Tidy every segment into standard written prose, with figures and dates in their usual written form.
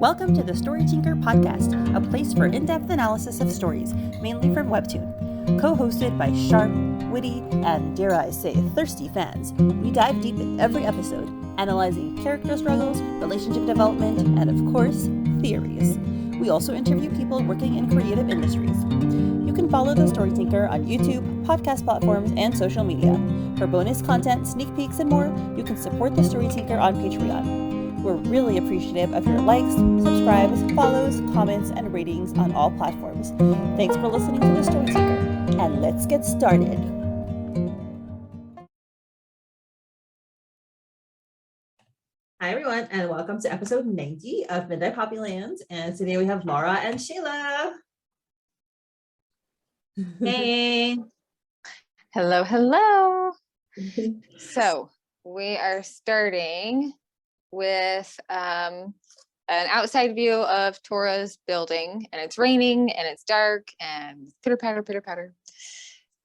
Welcome to the Story Tinker podcast, a place for in-depth analysis of stories, mainly from Webtoon. Co-hosted by sharp, witty, and dare I say, thirsty fans, we dive deep in every episode, analyzing character struggles, relationship development, and of course, theories. We also interview people working in creative industries. You can follow the Story Tinker on YouTube, podcast platforms, and social media. For bonus content, sneak peeks, and more, you can support the Story Tinker on Patreon. We're really appreciative of your likes, subscribes, follows, comments, and ratings on all platforms. Thanks for listening to the Story Tinker, and let's get started. Hi everyone, and welcome to episode 90 of Midnight Poppy Land. And today we have Laura and Sheyla. Hey. Hello, hello. So we are starting with an outside view of Tora's building, and it's raining and it's dark and pitter patter,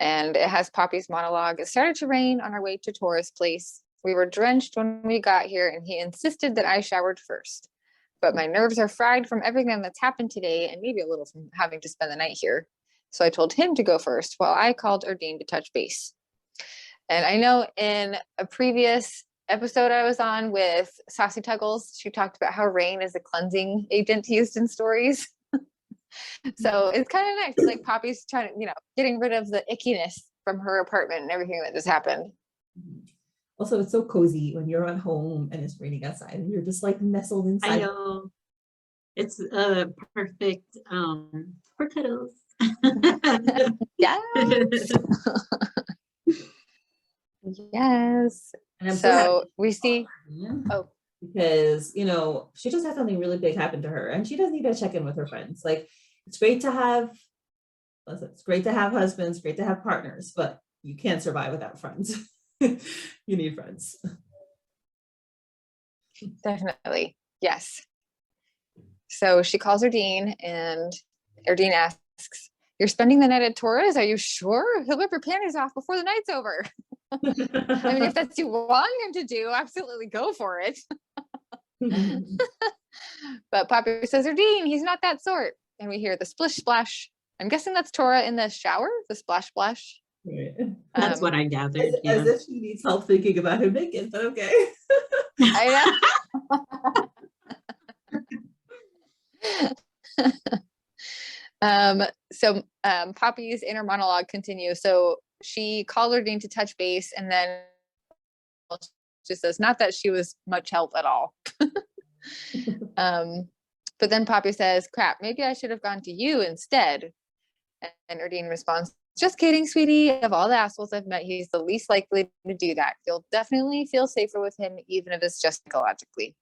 and it has Poppy's monologue. It started to rain on our way to Tora's place. We were drenched when we got here, and he insisted that I showered first, but my nerves are fried from everything that's happened today and maybe a little from having to spend the night here. So I told him to go first while I called Erdene to touch base. And I know in a previous episode I was on with 𝗪𝗪𝗱𝗃𝗍, she talked about how rain is a cleansing agent used in stories. So it's kind of nice, like Poppy's trying to, getting rid of the ickiness from her apartment and everything that just happened. Also, it's so cozy when you're at home and it's raining outside and you're just like nestled inside. I know. It's perfect for cuddles. Yes. Yes. And so we see, because she just had something really big happen to her, and she does need to check in with her friends. Like, it's great to have husbands, great to have partners, but you can't survive without friends. You need friends. Definitely, yes. So she calls Erdene, and Erdene asks, "You're spending the night at Tora's? Are you sure? He'll rip your panties off before the night's over." I mean, if that's what you want him to do, absolutely go for it. But Poppy says, "Erdene, he's not that sort." And we hear the splish splash. I'm guessing that's Tora in the shower, the splash splash. Right. That's what I gathered. As if she needs help thinking about him naked, but okay. I know. So Poppy's inner monologue continues. So she called Erdene to touch base, and then she says not that she was much help at all. But then Poppy says, "Crap, maybe I should have gone to you instead." And Erdene responds, "Just kidding, sweetie. Of all the assholes I've met, he's the least likely to do that. You'll definitely feel safer with him, even if it's just psychologically."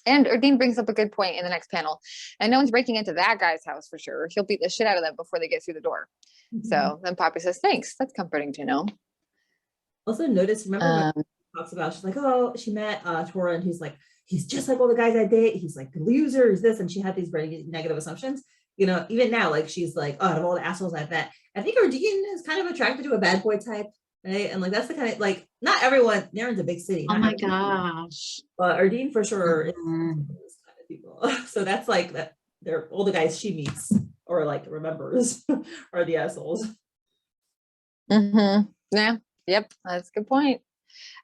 And Erdene brings up a good point in the next panel. "And no one's breaking into that guy's house for sure. He'll beat the shit out of them before they get through the door." Mm-hmm. So then Poppy says, "Thanks. That's comforting to know." Also notice, remember when she talks about, she's like, oh, she met Tora, and he's like, he's just like all the guys I date. He's like the loser, he's this, and she had these very negative assumptions. Even now, like, she's like, oh, out of all the assholes I've met, I think Erdene is kind of attracted to a bad boy type, right? And like, that's the kind of, like, not everyone, Naren's a big city. Oh my gosh. But Erdene for sure is those kind of people. So that's like that. They're all the guys she meets or like remembers are the assholes. Mm-hmm. Yeah. Yep. That's a good point.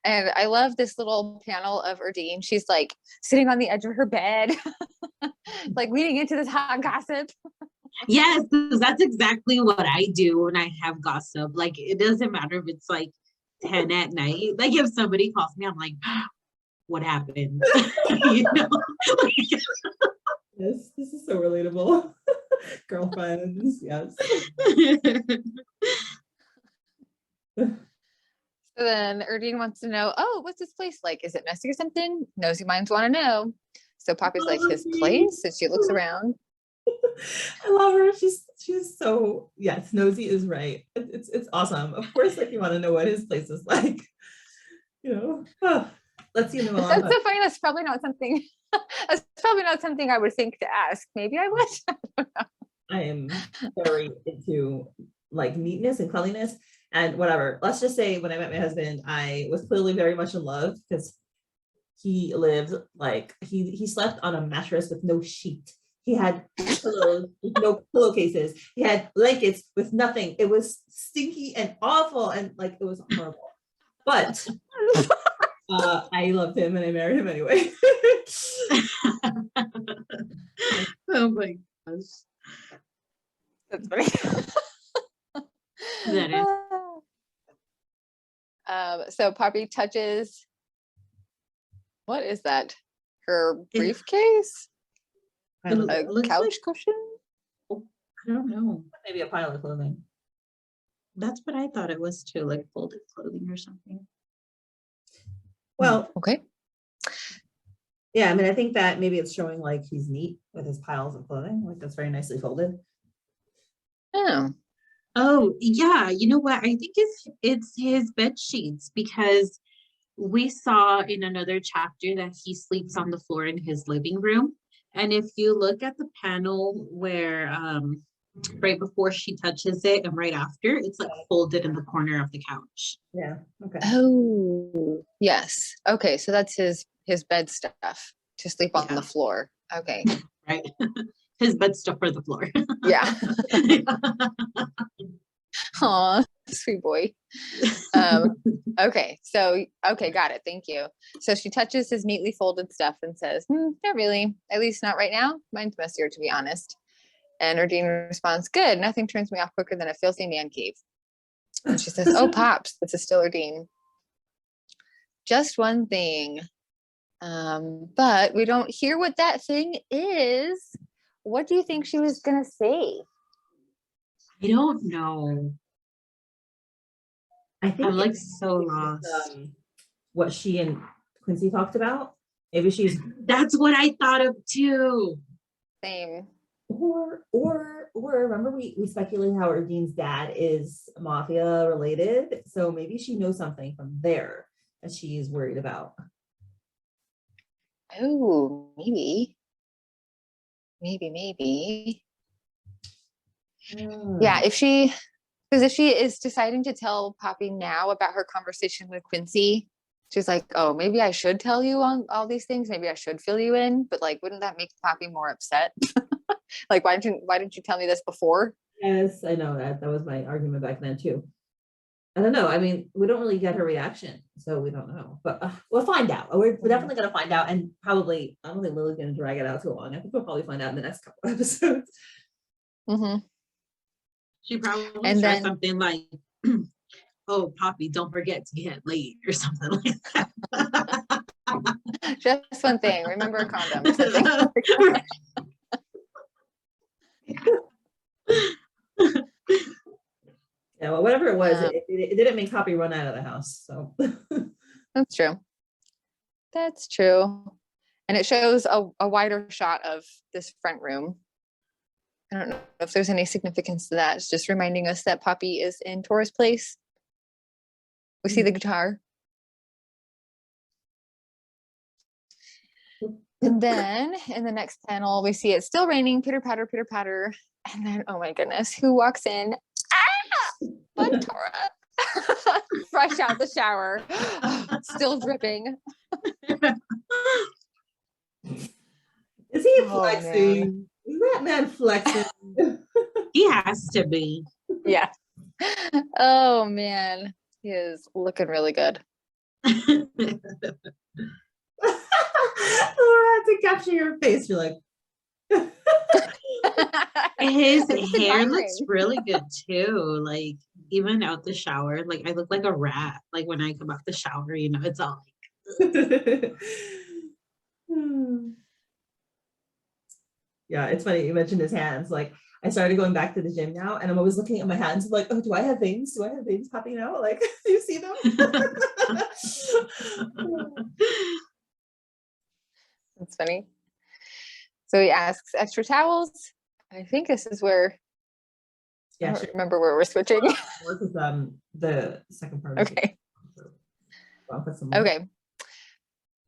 And I love this little panel of Erdene. She's like sitting on the edge of her bed, like leaning into this hot gossip. Yes, that's exactly what I do when I have gossip. Like, it doesn't matter if it's like 10 at night. Like, if somebody calls me, I'm like, what happened? Yes, this is so relatable. Girlfriends, yes. So then Erdene wants to know, oh, what's this place like? Is it messy or something? Nosy minds want to know. So Poppy's like, his place? And she looks around. I love her. She's so, yes, nosy is right. It's awesome. Of course, like, you want to know what his place is like. Let's see. That's so funny. That's probably not something. That's probably not something I would think to ask. Maybe I would. I don't know. I am very into like neatness and cleanliness and whatever. Let's just say when I met my husband, I was clearly very much in love because he lived like he slept on a mattress with no sheet. He had pillows with no pillowcases. He had blankets with nothing. It was stinky and awful, and like it was horrible. But I loved him and I married him anyway. Oh my gosh. That's funny. That is. So Poppy touches, what is that? Her briefcase? I love A it. looks couch like- cushion? I don't know. Maybe a pile of clothing. That's what I thought it was too, like folded clothing or something. Well, Okay. yeah, I mean, I think that maybe it's showing like he's neat with his piles of clothing, like that's very nicely folded. Oh, Oh, yeah. You know what? I think it's his bed sheets, because we saw in another chapter that he sleeps on the floor in his living room. And if you look at the panel where right before she touches it and right after, it's like folded in the corner of the couch. Yeah. Okay. oh, yes. Okay, so that's his bed stuff to sleep on Yeah. the floor. Okay. Right. His bed stuff for the floor. Yeah. Aw, sweet boy. Okay, so, okay, got it. Thank you. So she touches his neatly folded stuff and says, not really, at least not right now. Mine's messier, to be honest. And Erdene responds, good, nothing turns me off quicker than a filthy man cave. And she says, oh, Pops, this is still Erdene. Just one thing. But we don't hear what that thing is. What do you think she was gonna say? I don't know. I think I'm like it's, so lost. what she and Quincy talked about. Maybe she's That's what I thought of too. Same. or remember we speculated how Erdene's dad is mafia related. So maybe she knows something from there that she's worried about. Oh, maybe. Maybe. Yeah, if she is deciding to tell Poppy now about her conversation with Quincy, she's like, oh, maybe I should tell you on all these things. Maybe I should fill you in. But like, wouldn't that make Poppy more upset? Like, why didn't you tell me this before? Yes, I know that was my argument back then too. I don't know. I mean, we don't really get her reaction, so we don't know. But we'll find out. We're definitely gonna find out, and probably I don't think Lily's gonna drag it out too long. I think we'll probably find out in the next couple episodes. Mm-hmm. She probably And said then- something like, oh, Poppy, don't forget to get laid or something like that. Just one thing. Remember a condom. Something. Yeah, well, whatever it was, Yeah. it didn't make Poppy run out of the house. So That's true. That's true. And it shows a wider shot of this front room. I don't know if there's any significance to that. It's just reminding us that Poppy is in Tora's place. We see the guitar. And then in the next panel, we see it's still raining, pitter patter, pitter patter. And then, oh my goodness, who walks in? Ah! But Tora. Fresh out the shower, still dripping. is he Oh, flexing? Is that man flexing? He has to be. Yeah. Oh man, he is looking really good. Laura had to capture your face. You're like, His I'm just hair admiring. looks really good too. Like even out the shower, like I look like a rat. Like when I come out the shower, you know, it's all like, yeah, it's funny you mentioned his hands. Like I started going back to the gym now, and I'm always looking at my hands. Like, oh, do I have veins? Do I have veins popping out? Like, do you see them? That's funny. So he asks extra towels. I think this is where I Yeah, don't sure. remember where we're switching. Work with the second part. Okay. I'll put some more. Okay.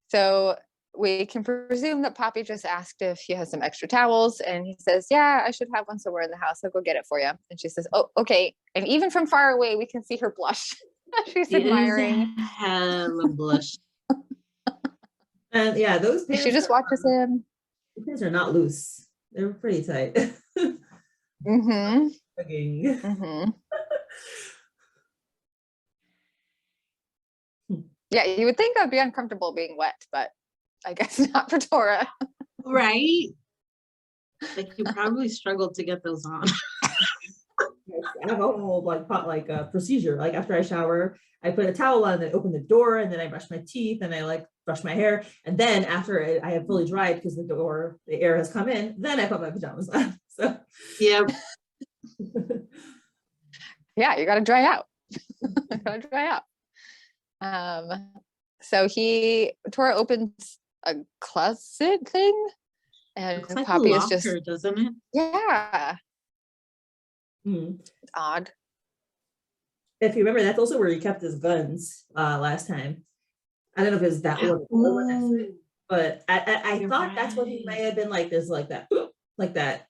So we can presume that Poppy just asked if he has some extra towels, and he says, yeah, I should have one somewhere in the house. I'll go get it for you. And she says, oh, okay. And even from far away, we can see her blush. She's it is admiring. hella blush. And yeah, those pants. She just watches him. The pants are not loose. They're pretty tight. Mm-hmm. Hugging. Mm-hmm. Yeah, you would think I'd be uncomfortable being wet, but I guess not for Tora. Right? Like you probably struggled to get those on. I have a whole procedure. Like after I shower, I put a towel on, and open the door, and then I brush my teeth, and I brush my hair, and then after I have fully dried because the air has come in, then I put my pajamas on. So yeah. Yeah, you gotta dry out. So Tora opens a closet thing, and Looks like Poppy a is just, locker, doesn't it? yeah. It's odd. If you remember, that's also where he kept his guns last time. I don't know if it was that one, but I thought that's what he might have been like. There's like that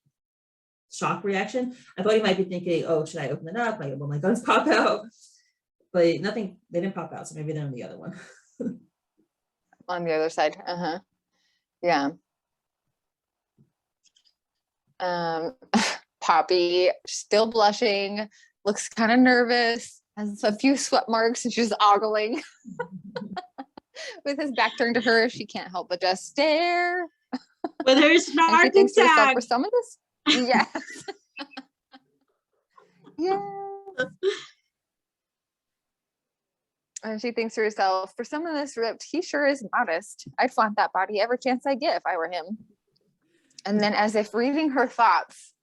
shock reaction. I thought he might be thinking, oh, should I open it up? Will my guns pop out? But nothing, they didn't pop out. So maybe they're on the other one. On the other side. Yeah. Poppy, still blushing, looks kind of nervous, has a few sweat marks, and she's ogling. With his back turned to her, she can't help but just stare. With her snark and she attack. For some of this, yes. Yeah. And she thinks to herself, for some of this ripped, he sure is modest. I'd flaunt that body every chance I get if I were him. And then, as if reading her thoughts,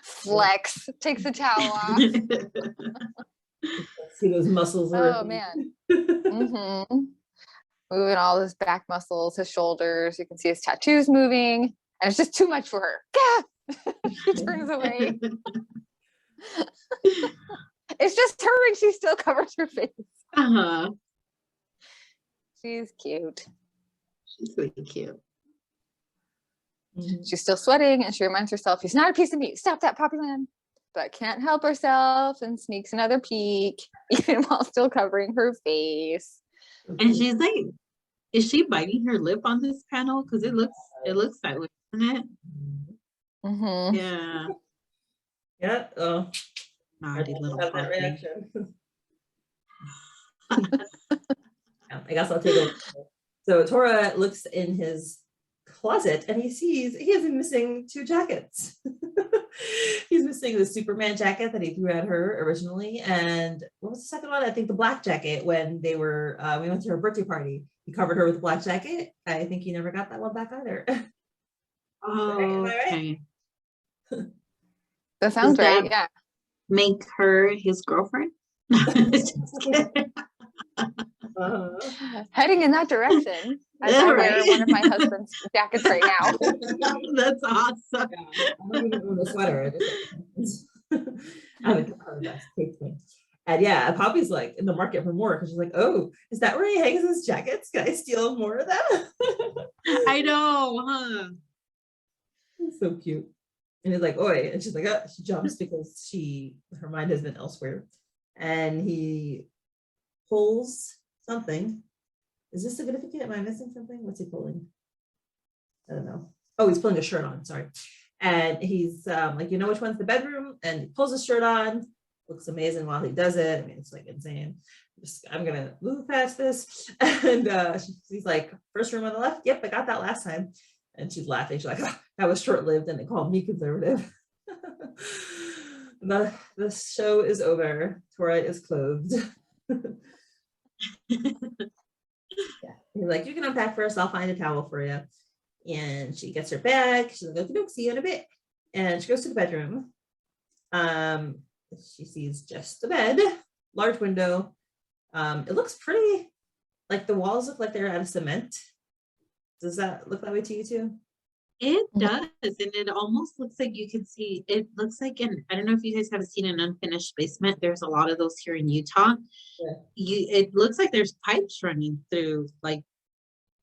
flex, takes the towel off. See those muscles. Oh man. Mm-hmm. Moving all his back muscles, his shoulders. You can see his tattoos moving, and it's just too much for her. She turns away. It's just her, and she still covers her face. She's cute. She's really cute. She's still sweating, and she reminds herself, he's not a piece of meat. Stop that, Poppyland. But can't help herself and sneaks another peek, even while still covering her face. And she's like, is she biting her lip on this panel? Because it looks that way, doesn't it? Mm-hmm. Yeah. Yeah. Oh. Naughty little that puppy. reaction. Yeah, I guess I'll take a. So Tora looks in his closet and he sees he is missing two jackets. He's missing the Superman jacket that he threw at her originally, and what was the second one? I think the black jacket when they were we went to her birthday party. He covered her with a black jacket. I think he never got that one back either. Oh, right? okay. That sounds right. Yeah. Make her his girlfriend? Just kidding. Heading in that direction. I wear one of my husband's jackets right now. That's awesome. Yeah, I don't even own a sweater. I have a thing. And yeah, Poppy's like in the market for more because she's like, oh, is that where he hangs his jackets? Can I steal more of them? I know, huh? It's so cute. And he's like, oi, and she's like, oh, she jumps because her mind has been elsewhere. And he pulls something. Is this significant? Am I missing something? What's he pulling? I don't know. Oh, he's pulling a shirt on, sorry. And he's like, you know which one's the bedroom? And he pulls his shirt on. Looks amazing while he does it. I mean, it's like insane. I'm gonna move past this. And she's like, first room on the left? Yep, I got that last time. And she's laughing. She's like, oh, that was short-lived, and they called me conservative. The show is over. Tora is clothed. Yeah. He's like, you can unpack first. I'll find a towel for you. And she gets her bag. She's like, okay, see you in a bit. And she goes to the bedroom. She sees just the bed, large window. It looks pretty, like the walls look like they're out of cement. Does that look that way to you too? It does, and it almost looks like you can see, it looks like, I don't know if you guys have seen an unfinished basement. There's a lot of those here in Utah. Yeah. It looks like there's pipes running through like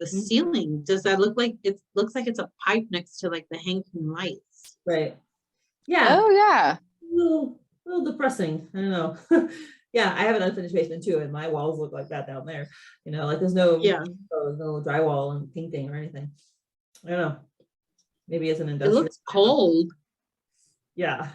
the ceiling. Does that look like, it looks like it's a pipe next to like the hanging lights? Right. Yeah. Oh yeah. A little depressing. I don't know. Yeah, I have an unfinished basement too, and my walls look like that down there. You know, like there's no no drywall and painting or anything. I don't know. Maybe it's an industrial. It looks cold. Yeah.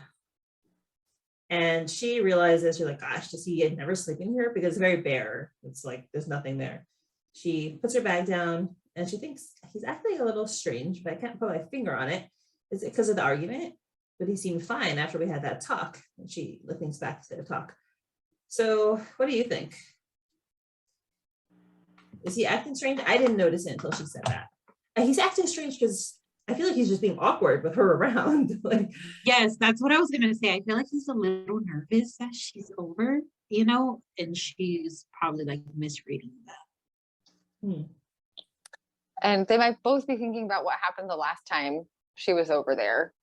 And she realizes, she's like, gosh, does he never sleep in here? Because it's very bare. It's like there's nothing there. She puts her bag down and she thinks he's acting a little strange, but I can't put my finger on it. Is it because of the argument? But he seemed fine after we had that talk. And she thinks back to the talk. So what do you think? Is he acting strange? I didn't notice it until she said that. And he's acting strange because I feel like he's just being awkward with her around. Like, yes, that's what I was gonna say. I feel like he's a little nervous that she's over, you know, and she's probably like misreading that. And they might both be thinking about what happened the last time she was over there.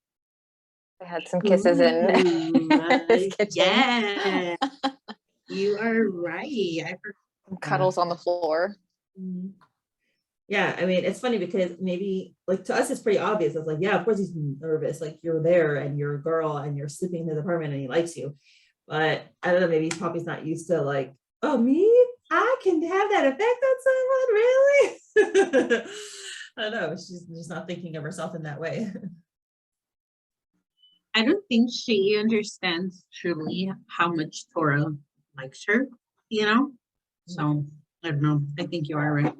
They had some kisses in his kitchen. Yeah, you are right. I forgot. Cuddles on the floor. Yeah, I mean, it's funny because maybe like to us it's pretty obvious. It's like, yeah, of course he's nervous. Like you're there and you're a girl and you're sleeping in his apartment and he likes you. But I don't know, maybe Poppy's not used to like, oh, me? I can have that effect on someone, really? I don't know. She's just not thinking of herself in that way. I don't think she understands truly how much Tora likes her, you know? So I don't know. I think you are right.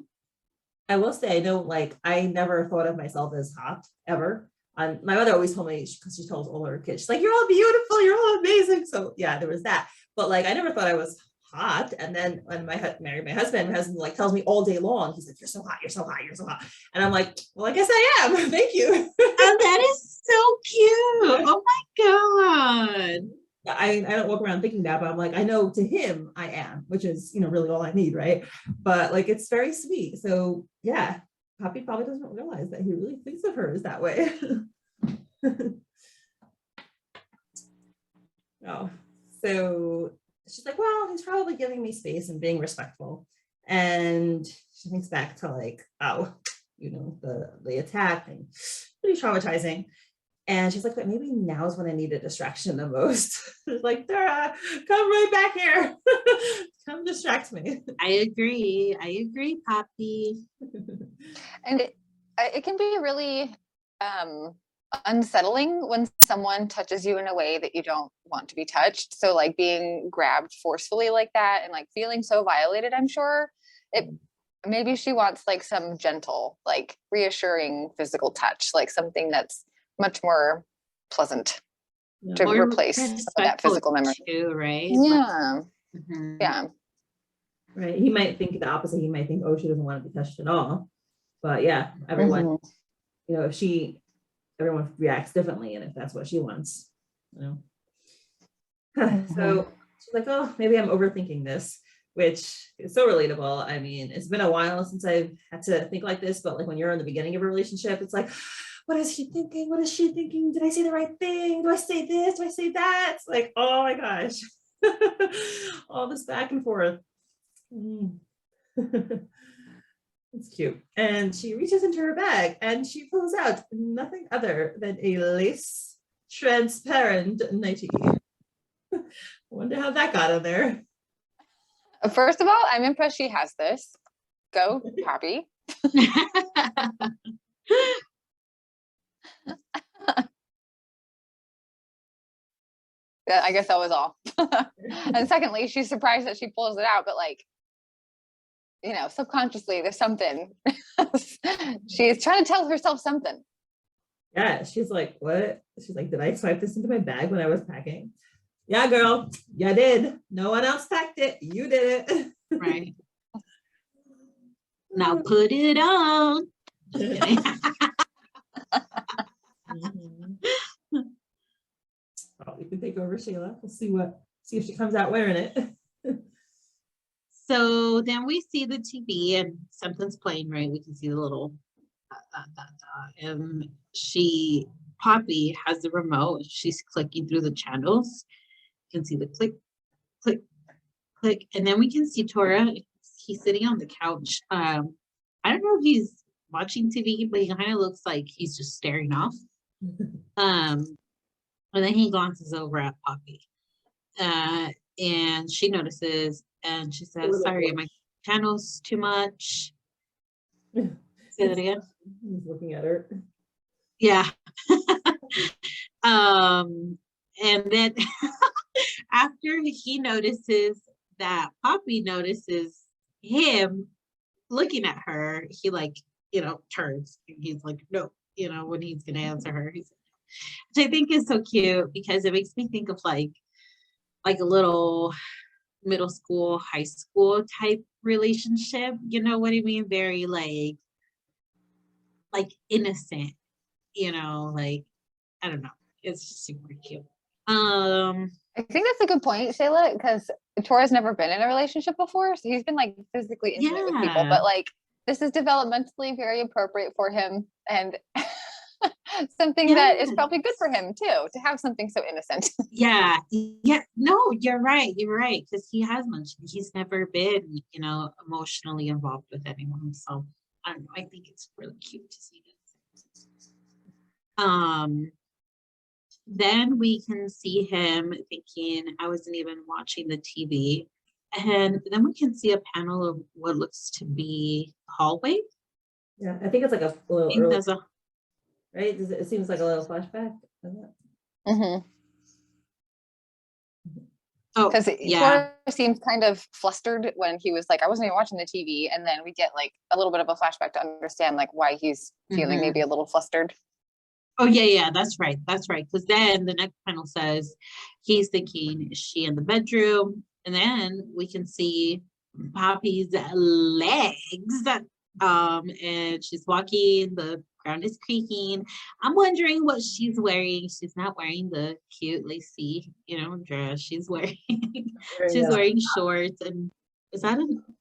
I will say, I know, like, I never thought of myself as hot ever. My mother always told me, because she tells all her kids, she's like, you're all beautiful, you're all amazing. So yeah, there was that. But like, I never thought I was hot. And then when married my husband like tells me all day long, he's like, you're so hot, you're so hot, you're so hot. And I'm like, well, I guess I am. Thank you. Oh, that is so cute. Oh my God. I don't walk around thinking that, but I'm like, I know to him I am, which is, you know, really all I need, right? But like, it's very sweet. So yeah, Poppy probably doesn't realize that he really thinks of her as that way. Oh, so she's like, well, he's probably giving me space and being respectful. And she thinks back to like, oh, you know, the attack and pretty traumatizing. And she's like, but maybe now's when I need a distraction the most. Like, Tora, come right back here. Come distract me. I agree, Poppy. And it can be really unsettling when someone touches you in a way that you don't want to be touched. So like being grabbed forcefully like that and like feeling so violated, I'm sure maybe she wants like some gentle, like reassuring physical touch, like something that's much more pleasant to replace some of that physical memory too, right? Yeah. Yeah. Right. He might think the opposite. He might think, oh, she doesn't want to be touched at all. But yeah, everyone, you know, everyone reacts differently, and if that's what she wants, you know. So she's like, oh, maybe I'm overthinking this, which is so relatable. I mean, it's been a while since I've had to think like this, but like when you're in the beginning of a relationship, it's like, what is she thinking? What is she thinking? Did I say the right thing? Do I say this? Do I say that? It's like, oh my gosh. All this back and forth. It's cute. And she reaches into her bag and she pulls out nothing other than a lace transparent nightie. I wonder how that got in there. First of all, I'm impressed she has this. Go, Poppy. I guess that was all. And secondly, she's surprised that she pulls it out, but like, you know, subconsciously there's something. She's trying to tell herself something. Yeah, she's like, what? She's like, did I swipe this into my bag when I was packing? Yeah, girl, you did. No one else packed it. You did it. Right. Now put it on. Oh, we can take over Sheyla. We'll see if she comes out wearing it. So then we see the TV and something's playing, right? We can see the little Poppy has the remote. She's clicking through the channels. You can see the click, click, click. And then we can see Tora. He's sitting on the couch. I don't know if he's watching TV, but he kind of looks like he's just staring off. And then he glances over at Poppy. and she notices, and she says, sorry, my panel's too much. Say that again. He's looking at her. Yeah. And then after he notices that Poppy notices him looking at her, he like, turns, and he's like, no, when he's gonna answer her, which I think is so cute, because it makes me think of like a little middle school, high school type relationship, you know what I mean? Very like innocent, like, I don't know, it's just super cute. I think that's a good point, Sheyla, because Tora's never been in a relationship before, so he's been like physically intimate with people, but like this is developmentally very appropriate for him, and something that is probably good for him too, to have something so innocent. No, you're right, because he's never been emotionally involved with anyone, so I don't know, I think it's really cute to see this. Then we can see him thinking, I wasn't even watching the TV. And then we can see a panel of what looks to be a hallway. Yeah, I think it's like a little early, right? It seems like a little flashback. Mm-hmm. Oh, because Tora seems kind of flustered when he was like, I wasn't even watching the TV. And then we get like a little bit of a flashback to understand like why he's feeling maybe a little flustered. Oh, yeah, that's right. Because then the next panel says he's thinking, is she in the bedroom? And then we can see Poppy's legs. And she's walking, the ground is creaking. I'm wondering what she's wearing. She's not wearing the cute lacy, dress. She's wearing wearing shorts. And is that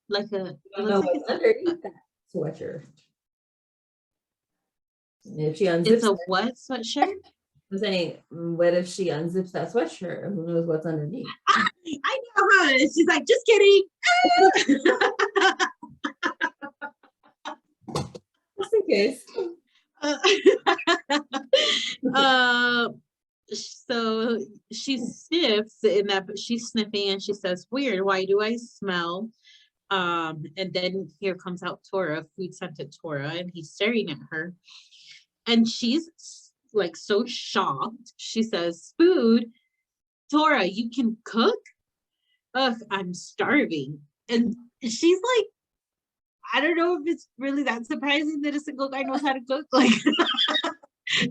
like a underneath that sweatshirt? If she unzips, it's a what sweatshirt? I'm saying, what if she unzips that sweatshirt? Who knows what's underneath? I know, huh? She's like, just kidding. Just in case. So she sniffs in that, but she's sniffing and she says, weird, why do I smell? And then here comes out Tora, food scented Tora, and he's staring at her. And she's like so shocked. She says, food? Tora, you can cook? Ugh, I'm starving. And she's like, I don't know if it's really that surprising that a single guy knows how to cook. Like,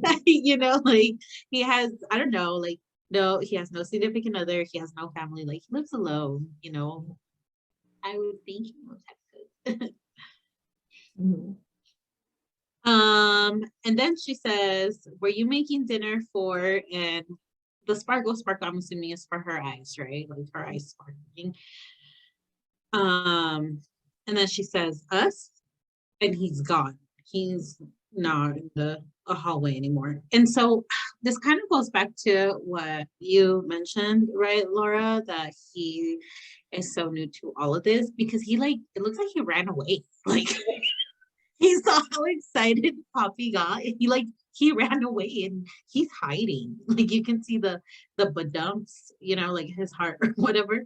like he has, I don't know, like, no, he has no significant other. He has no family. Like, he lives alone, I would think he knows how to cook. Mm-hmm. And then she says, were you making dinner for, and the sparkle, I'm assuming is for her eyes, right? Like her eyes sparkling. And then she says, us? And he's gone. He's not in the hallway anymore. And so this kind of goes back to what you mentioned, right, Laura, that he is so new to all of this, because he it looks like he ran away. Like, he saw how excited Poppy got. He ran away and he's hiding. Like, you can see the badumps, like his heart or whatever.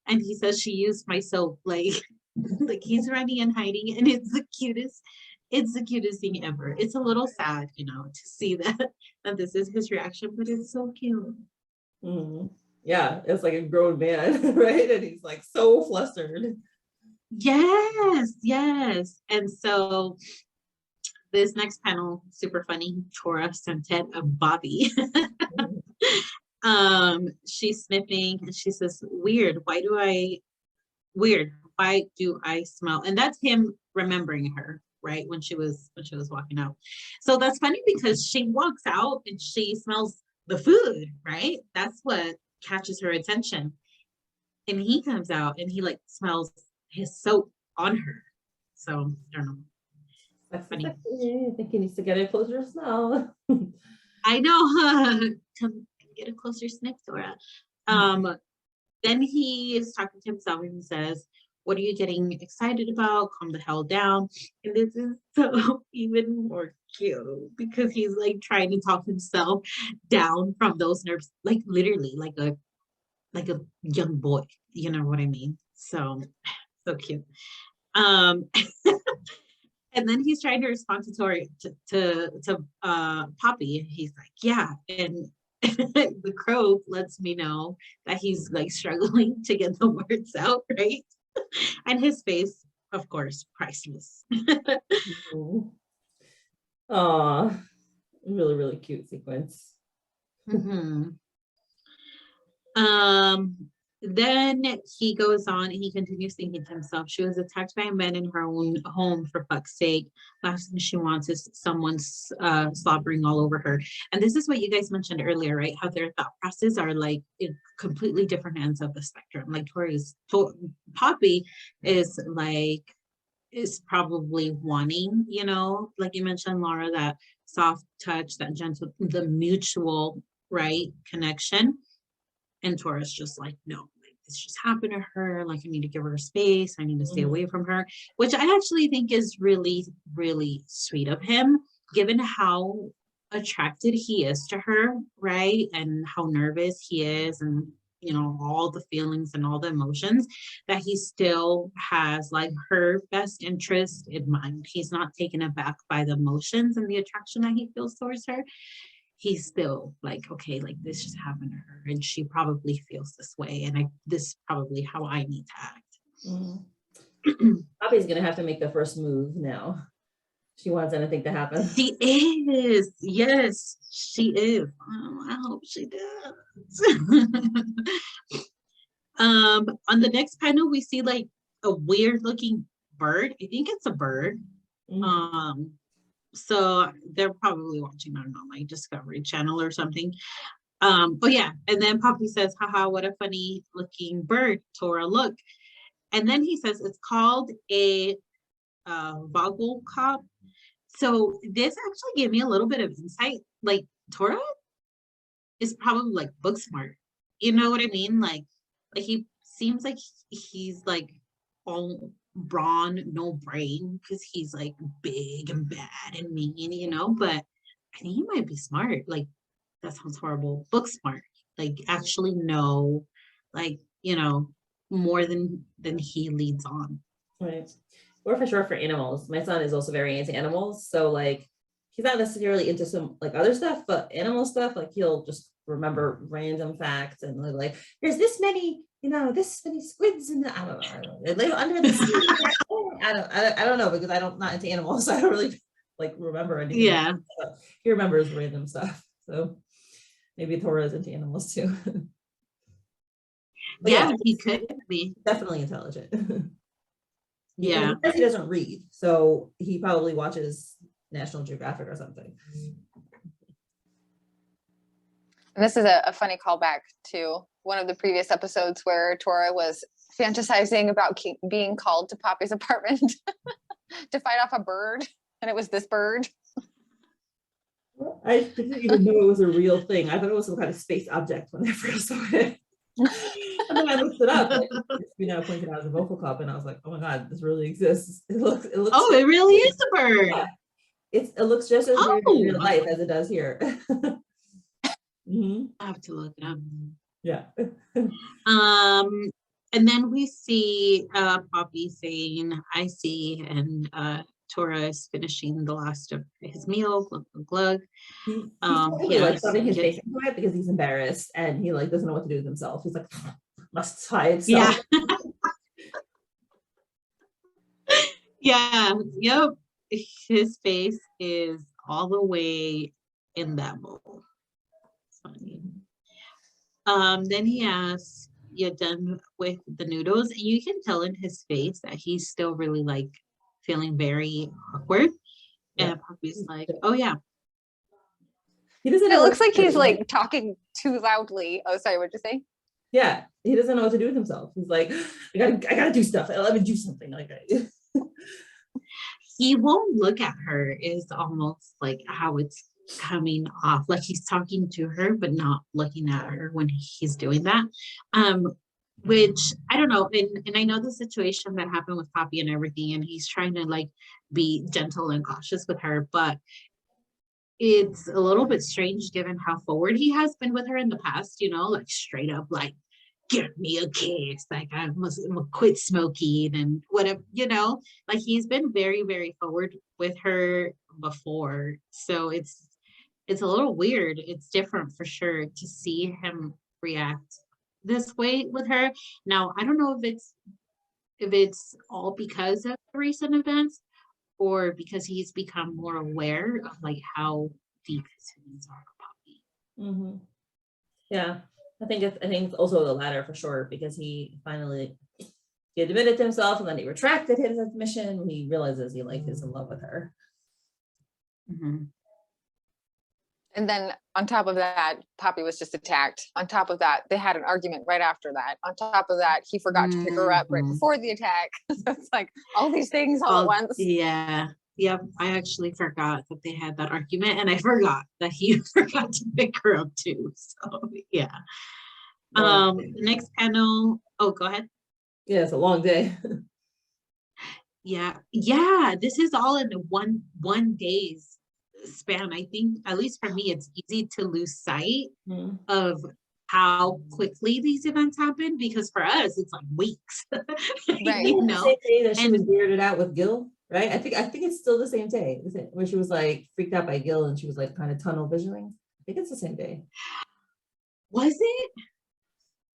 And he says, she used my soap. Like he's running and hiding, and it's the cutest thing ever. It's a little sad, to see that this is his reaction, but it's so cute. Mm-hmm. Yeah, it's like a grown man, right? And he's like so flustered. Yes. And so this next panel, super funny, Tora scented a Bobby. She's sniffing and she says, weird, why do I smell? And that's him remembering her, right? When she was walking out. So that's funny, because she walks out and she smells the food, right? That's what catches her attention. And he comes out and he smells his soap on her. So I don't know. That's funny. I think he needs to get a closer smell. I know. Come get a closer sniff, Tora. Then he is talking to himself and he says, what are you getting excited about? Calm the hell down. And this is so even more cute, because he's trying to talk himself down from those nerves, literally like a like a young boy, you know what I mean? So cute. And then he's trying to respond to Tori to Poppy, and he's like, yeah, and the crow lets me know that he's like struggling to get the words out, right? And his face, of course, priceless. Aw, really, really cute sequence. Mm-hmm. Then he goes on and he continues thinking to himself, she was attacked by a man in her own home, for fuck's sake. Last thing she wants is someone slobbering all over her. And this is what you guys mentioned earlier, right? How their thought processes are like in completely different ends of the spectrum. Like Poppy is probably wanting, you know, like you mentioned, Laura, that soft touch, that gentle, the mutual, right, connection. And Tora's just like, no, like this just happened to her. Like, I need to give her space. I need to stay away from her, which I actually think is really, really sweet of him, given how attracted he is to her, right? And how nervous he is, and, you know, all the feelings and all the emotions, that he still has like her best interest in mind. He's not taken aback by the emotions and the attraction that he feels towards her. He's still like, okay, like this just happened to her, and she probably feels this way, and this is probably how I need to act. Poppy's gonna have to make the first move now. She wants anything to happen. She is, yes, she is. Oh, I hope she does. On the next panel, we see like a weird looking bird. I think it's a bird. So they're probably watching, I don't know, like Discovery Channel or something. But yeah, and then Poppy says, haha, what a funny looking bird, Tora, look. And then he says it's called a 𝗣𝗲𝗱𝗆𝗆. So this actually gave me a little bit of insight. Like Tora is probably like book smart. You know what I mean? Like he seems like he's like all brawn, no brain, because he's like big and bad and mean, you know, but I think he might be smart. Like, that sounds horrible. Book smart, like actually know, like, you know, more than he leads on. Right. Or for sure for animals. My son is also very into animals. So like he's not necessarily into some like other stuff, but animal stuff, like he'll just remember random facts and like there's this many, you know, this many squids in the, I don't know, they live under the sea. I don't know, because I'm not into animals, so I don't really like remember anything. Yeah. He remembers random stuff. So maybe Tora is into animals too. Yeah, he could be. Definitely intelligent. Yeah. He doesn't read, so he probably watches National Geographic or something. And this is a funny callback to one of the previous episodes where Tora was fantasizing about being called to Poppy's apartment to fight off a bird, and it was this bird. I didn't even know it was a real thing. I thought it was some kind of space object when I first saw it. And then I looked it up. You know, pointed out as a vocal cup, and I was like, "Oh my god, this really exists!" It looks. Oh, it really is a bird. Yeah. It looks just as weird in real life as it does here. I have to look it up. Yeah. And then we see Poppy saying, "I see," and Tora is finishing the last of his meal. Glug glug glug. He's like shoving his face into it because he's embarrassed and he like doesn't know what to do with himself. He's like, must hide. Yeah. Yeah. Yep. His face is all the way in that bowl. It's funny. Then he asks, "You're done with the noodles?" And you can tell in his face that he's still really like feeling very awkward. Yeah. And Poppy's like, "Oh yeah." He doesn't. It looks like he's like talking too loudly. Oh, sorry, what'd you say? Yeah, he doesn't know what to do with himself. He's like, I gotta do stuff. Let me do something like that. He won't look at her is almost like how it's coming off. Like he's talking to her, but not looking at her when he's doing that. Which I don't know. And I know the situation that happened with Poppy and everything, and he's trying to like be gentle and cautious with her, but it's a little bit strange given how forward he has been with her in the past, you know, like straight up like give me a kiss, like I'm gonna quit smoking and whatever, you know, like he's been very, very forward with her before. So it's a little weird. It's different for sure to see him react this way with her. Now, I don't know if it's all because of recent events or because he's become more aware of like how deep his feelings are for Poppy. Mm-hmm. Yeah, I think it's also the latter for sure, because he admitted to himself and then he retracted his admission when he realizes he is in love with her. Mm-hmm. And then on top of that, Poppy was just attacked. On top of that, they had an argument right after that. On top of that, he forgot to pick her up right before the attack. So it's like all these things all at once. Yeah. Yep. I actually forgot that they had that argument, and I forgot that he forgot to pick her up too. So yeah. Next panel. Oh, go ahead. Yeah, it's a long day. Yeah. This is all in one day's span. I think, at least for me, it's easy to lose sight of how quickly these events happen, because for us it's like weeks. Right. You know, the same day that she was weirded out with Gil, right? I think it's still the same day where she was like freaked out by Gil and she was like kind of tunnel visioning. I think it's the same day. Was it?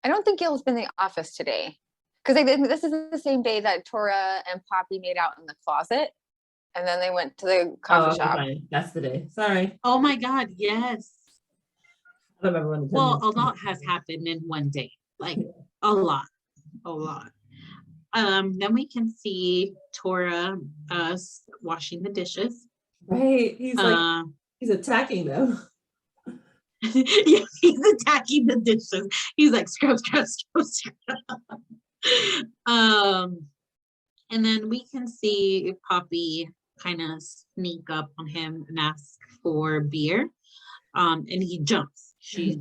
I don't think Gil's been in the office today, because this is the same day that Tora and Poppy made out in the closet, and then they went to the coffee shop. Fine. That's the day. Sorry. Oh my God, yes. I don't remember when. Well, a lot has happened in one day, like a lot. Then we can see Tora washing the dishes. Right. He's he's attacking them. Yeah, he's attacking the dishes. He's like scrub. And then we can see Poppy kind of sneak up on him and ask for beer. And he jumps. She,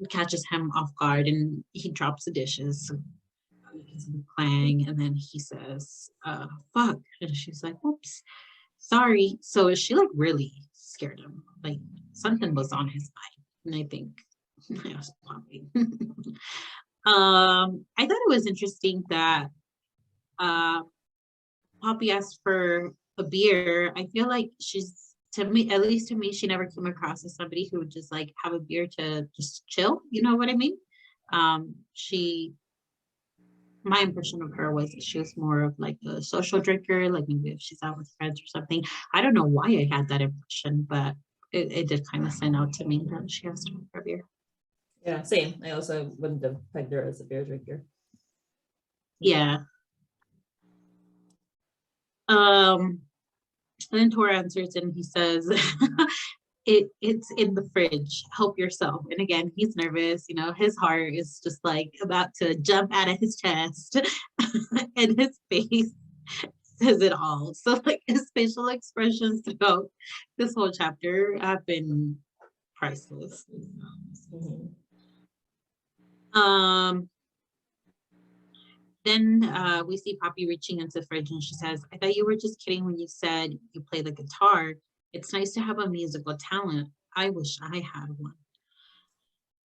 catches him off guard, and he drops the dishes. Clang, and then he says, fuck. And she's like, oops, sorry. So she like really scared him. Like something was on his mind. And I think it was Poppy. I thought it was interesting that Poppy asked for a beer. I feel like at least to me, she never came across as somebody who would just like have a beer to just chill. You know what I mean? My impression of her was that she was more of like a social drinker, like maybe if she's out with friends or something. I don't know why I had that impression, but it did kind of stand out to me that she asked for a beer. Yeah, same. I also wouldn't have pegged her as a beer drinker. Yeah. And then Tora answers and he says, it's in the fridge, help yourself. And again, he's nervous, his heart is just like about to jump out of his chest. And his face says it all. So like his facial expressions throughout this whole chapter have been priceless. Then we see Poppy reaching into the fridge and she says, I thought you were just kidding when you said you play the guitar. It's nice to have a musical talent. I wish I had one.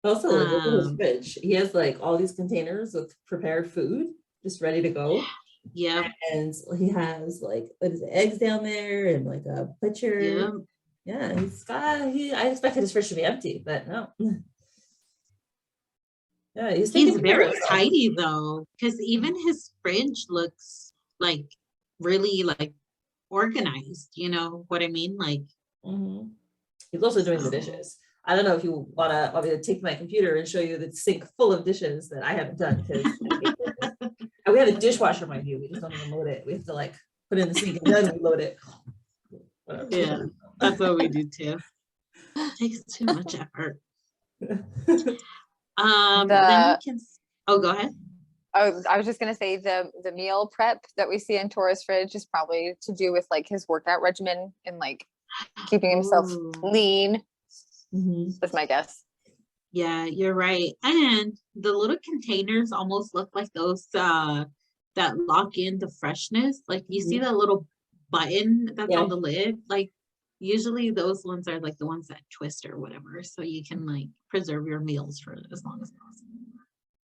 Also, like, look at his fridge. He has like all these containers with prepared food just ready to go. Yeah. And he has like eggs down there and like a pitcher. Yeah, I expected his fridge to be empty, but no. Yeah, he's very tidy though, because even his fridge looks like really like organized. You know what I mean? Like he's also doing the dishes. I don't know if you want me to take my computer and show you the sink full of dishes that I haven't done, because and we have a dishwasher, mind you. We just don't even load it. We have to like put it in the sink and then we load it. Whatever. Yeah, that's what we do too. It takes too much effort. Then we can. Oh, go ahead. Oh, I was just gonna say the meal prep that we see in Tora's fridge is probably to do with like his workout regimen and like keeping himself lean. That's my guess. Yeah, you're right. And the little containers almost look like those that lock in the freshness. Like you see that little button that's on the lid. Like usually those ones are like the ones that twist or whatever, so you can like preserve your meals for as long as possible.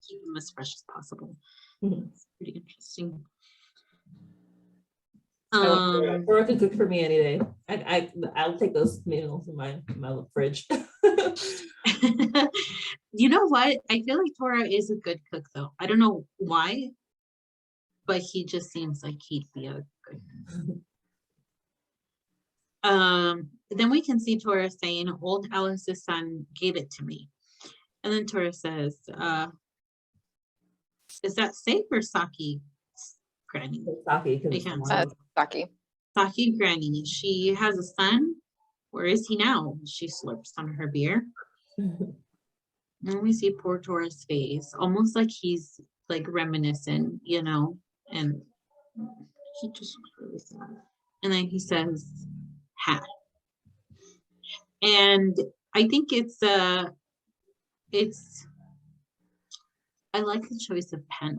keep them as fresh as possible. Mhm. It's pretty interesting. Tora can cook for me any day. I'll take those meals in my fridge. You know what? I feel like Tora is a good cook though. I don't know why, but he just seems like he'd be a good cook. Then we can see Tora saying, old Alice's son gave it to me. And then Tora says, is that safe or 𝗥𝗲𝗱𝗆 granny? 𝗥𝗲𝗱𝗆. 𝗥𝗲𝗱 granny. She has a son. Where is he now? She slurps on her beer. And we see poor Tora's face, almost like he's like reminiscent, you know, and he just looks really sad. And then he says, hat. And I think I like the choice of pen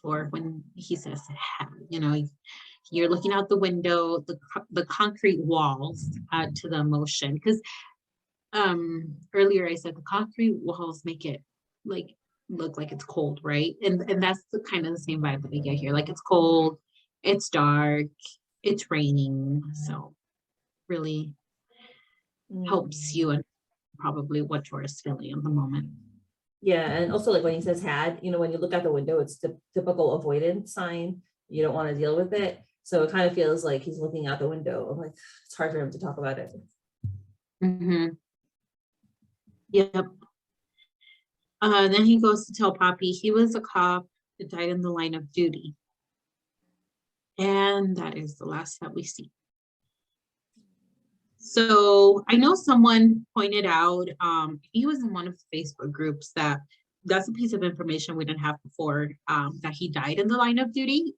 for when he says hat. You know, you're looking out the window, the concrete walls add to the emotion, because earlier I said the concrete walls make it like look like it's cold, right? And that's the kind of the same vibe that we get here. Like it's cold, it's dark, it's raining, so really helps you and probably what Tora's feeling at the moment. Yeah, and also like when he says had, you know, when you look out the window, it's the typical avoidance sign. You don't want to deal with it. So it kind of feels like he's looking out the window. Like it's hard for him to talk about it. Mm-hmm. Yep. Then he goes to tell Poppy he was a cop that died in the line of duty. And that is the last that we see. So I know someone pointed out, he was in one of the Facebook groups that's a piece of information we didn't have before, that he died in the line of duty.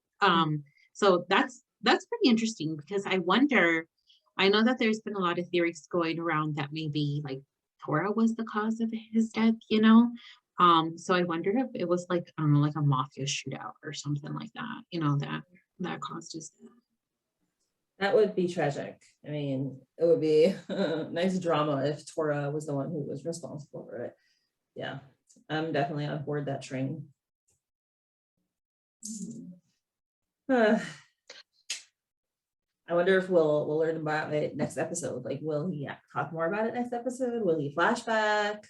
So that's pretty interesting, because I know that there's been a lot of theories going around that maybe like Tora was the cause of his death, you know? So I wonder if it was like, I don't know, like a mafia shootout or something like that, you know, that caused his death. That would be tragic. I mean, it would be nice drama if Tora was the one who was responsible for it. Yeah, I'm definitely on board that train. I wonder if we'll learn about it next episode. Like, will he talk more about it next episode? Will he flashback?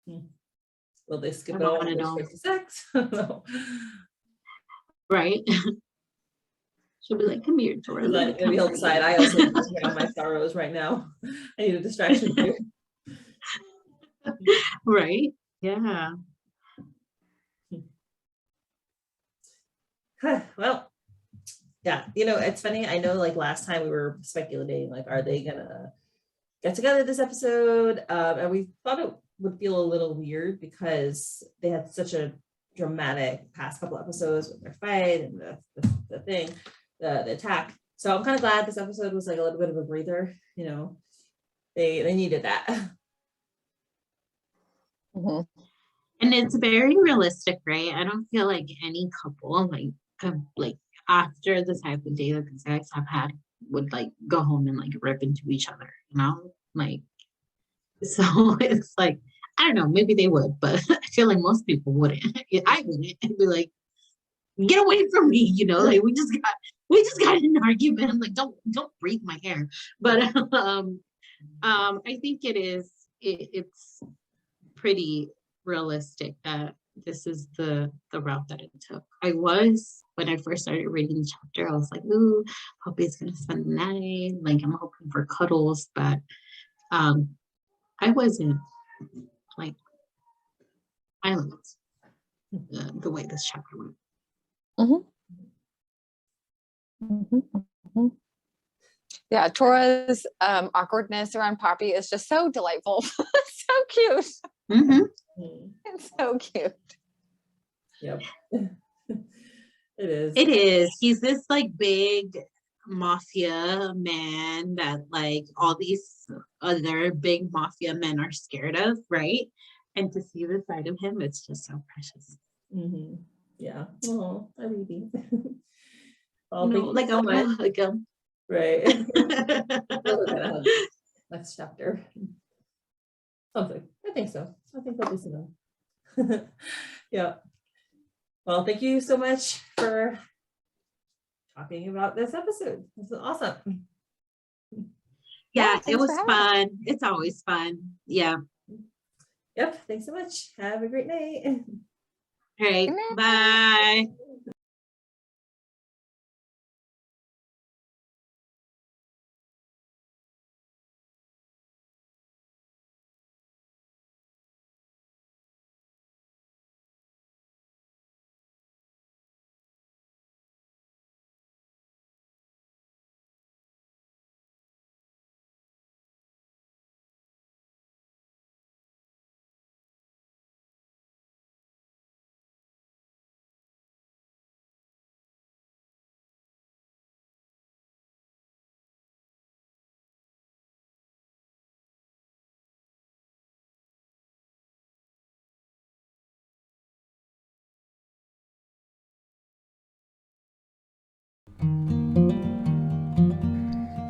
Will they skip it all and go straight to sex? No. Right. She'll be like, come here, Tora. Maybe he'll decide I also need to turn on my sorrows right now. I need a distraction too. Right. Yeah. Well, yeah, you know, it's funny. I know like last time we were speculating, like, are they gonna get together this episode? And we thought it would feel a little weird because they had such a dramatic past couple episodes with their fight and the thing, the attack. So I'm kind of glad this episode was like a little bit of a breather. You know, they needed that. Mm-hmm. And it's very realistic, right? I don't feel like any couple like after the type of day that these guys have had would like go home and like rip into each other, you know? Like, so it's like, I don't know, maybe they would, but I feel like most people wouldn't. I wouldn't. I'd be like, get away from me, you know, like we just got in an argument. Like, don't break my hair. But I think it's pretty realistic that this is the route that it took. When I first started reading the chapter, I was like, ooh, Poppy's gonna spend the night. Like, I'm hoping for cuddles, but I wasn't. Like, I loved the way this chapter went. Mm-hmm. Mm-hmm. Mm-hmm. Yeah, Tora's awkwardness around Poppy is just so delightful. So cute. Mm-hmm. It's so cute. Yep. It is. It is. He's this like big mafia man that like all these other big mafia men are scared of, right? And to see the side of him, it's just so precious. Mm-hmm. Yeah. Oh, I really Oh, like so much. Like right. Next chapter. Something. I think so. I think that'll be enough. Yeah. Well, thank you so much for talking about this episode. This is awesome. Yeah, it thanks was for having fun. It's always fun. Yeah. Yep. Thanks so much. Have a great night. All right. Good night. Bye.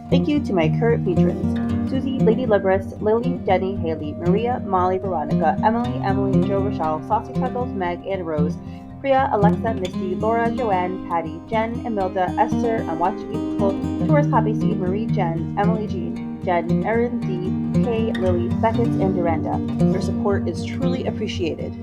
Thank you to my current patrons: Susie, Lady Libris, Lily, Jenny, Haley, Maria, Molly, Veronica, Emily, 𝗟𝗲𝗱𝗆, Saucy Puzzles, Meg, and Rose, Priya, Alexa, Misty, Laura, Joanne, Patty, Jen, Emilda, Esther, unwatchable, Taurus Poppy Seed, Marie, Jen, Emily Jean, Jen, Erin D, Kay, Lily, Beckett, and Duranda. Your support is truly appreciated.